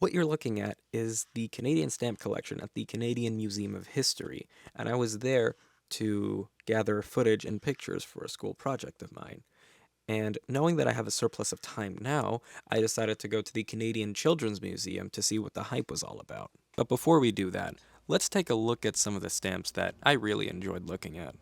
What you're looking at is the Canadian stamp collection at the Canadian Museum of History, and I was there to gather footage and pictures for a school project of mine. And knowing that I have a surplus of time now, I decided to go to the Canadian Children's Museum to see what the hype was all about. But before we do that, let's take a look at some of the stamps that I really enjoyed looking at.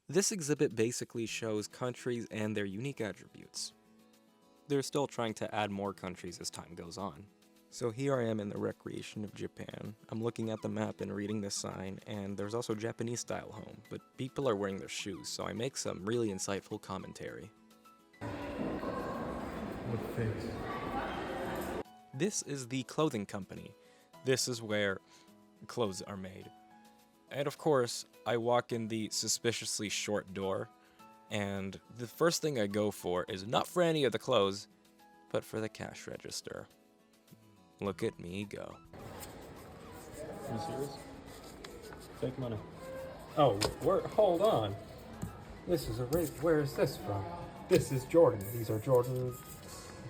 This exhibit basically shows countries and their unique attributes. They're still trying to add more countries as time goes on. So here I am in the recreation of Japan. I'm looking at the map and reading this sign, and there's also Japanese style home, but people are wearing their shoes, so I make some really insightful commentary. What face? This is the clothing company. This is where clothes are made. And of course, I walk in the suspiciously short door, and the first thing I go for is not for any of the clothes, but for the cash register. Look at me go. Are you serious? Fake money. Oh, hold on. This is a rape. Where is this from? This is Jordan. These are Jordan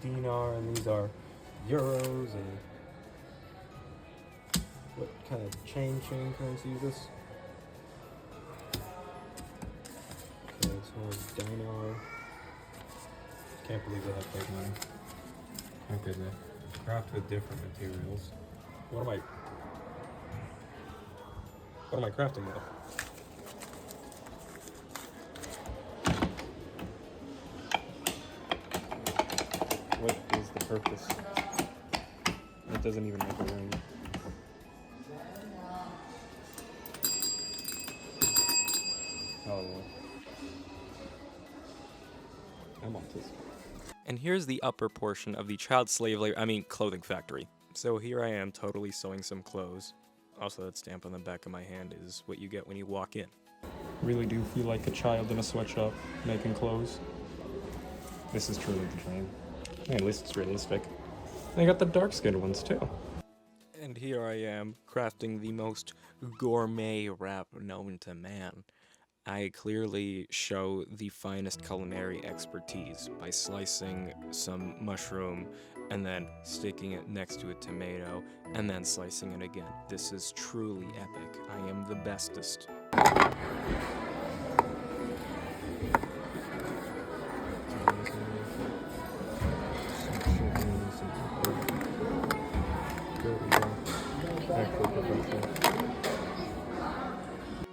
dinar, and these are euros, and what kind of chain currency is this? Okay, so dinar. Can't believe they have fake money. How could they? Craft with different materials. What am I crafting with? What is the purpose? It doesn't even make a ring. Oh, I'm autistic. And here's the upper portion of the child slave labor, clothing factory. So here I am totally sewing some clothes. Also, that stamp on the back of my hand is what you get when you walk in. Really do feel like a child in a sweatshop making clothes. This is truly the dream. At least it's realistic. They got the dark-skinned ones too. And here I am, crafting the most gourmet wrap known to man. I clearly show the finest culinary expertise by slicing some mushroom and then sticking it next to a tomato and then slicing it again. This is truly epic. I am the bestest.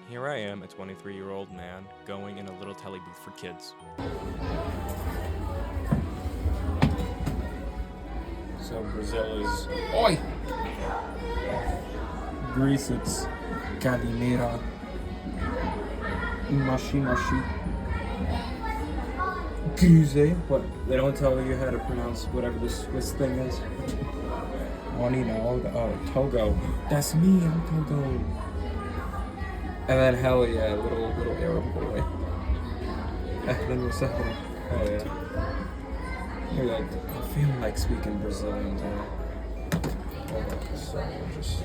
Here I am, a 23-year-old man, going in a little telly booth for kids. So Brazil is... Oi! Greece, it's Calimera. Mashi. Guze. What? They don't tell you how to pronounce whatever this thing is. Togo. That's me, I'm Togo. And then hell yeah, little Arab boy. Then what's up? Hell yeah. You're like, I feel like speaking Brazilian now. Hold on, sorry, just...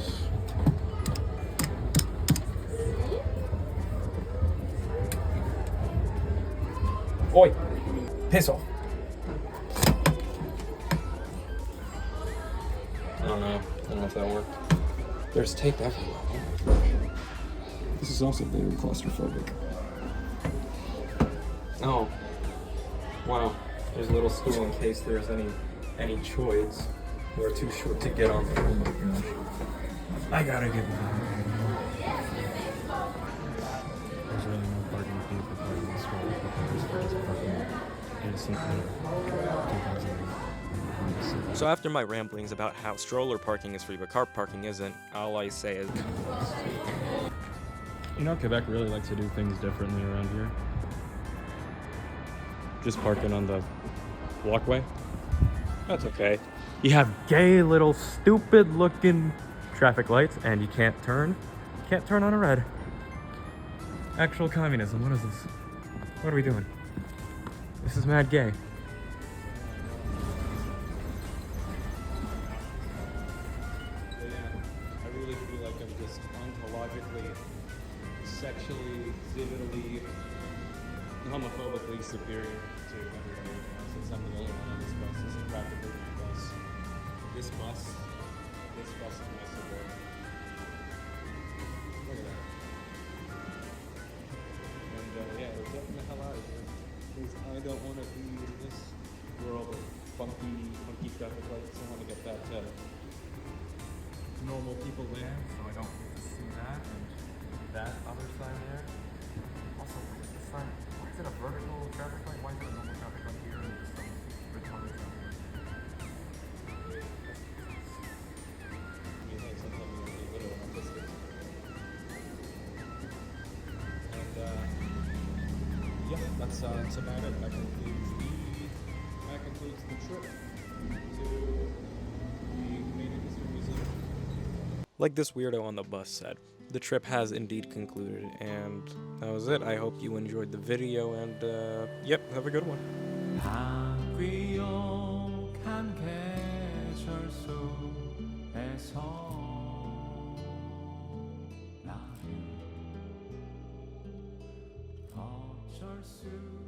Oi! Piss off! I don't know if that worked. There's tape everywhere. Oh my gosh. This is also very claustrophobic. Oh. Wow. There's a little stool in case there's any choids who are too short to get on there. Oh my gosh. I gotta get one. There's really no parking fee for parking this way. There's parking innocently 2,000 So after my ramblings about how stroller parking is free but car parking isn't, all I say is... You know, Quebec really likes to do things differently around here. Just parking on the walkway. That's okay. You have gay little stupid looking traffic lights and you can't turn. You can't turn on a red. Actual communism, what is this? What are we doing? This is mad gay. I really feel like I'm just ontologically, sexually, vividly, homophobically superior to everybody else. Since I'm the only one on this bus. This is practically my bus. This bus is my support. Look at that. And yeah, we're getting the hell out of here. Because I don't want to be in this world of funky traffic lights. I want to get that normal people there, so I don't get to see that and that other sign there. Also, what is this sign? Why is it a vertical traffic light? Why is it a normal traffic light here and just some horizontal traffic light? Yeah, that's about it. That concludes the trip to the Canadian History Museum. Like this weirdo on the bus said, the trip has indeed concluded, and that was it. I hope you enjoyed the video, and yep, have a good one. 어쩔 수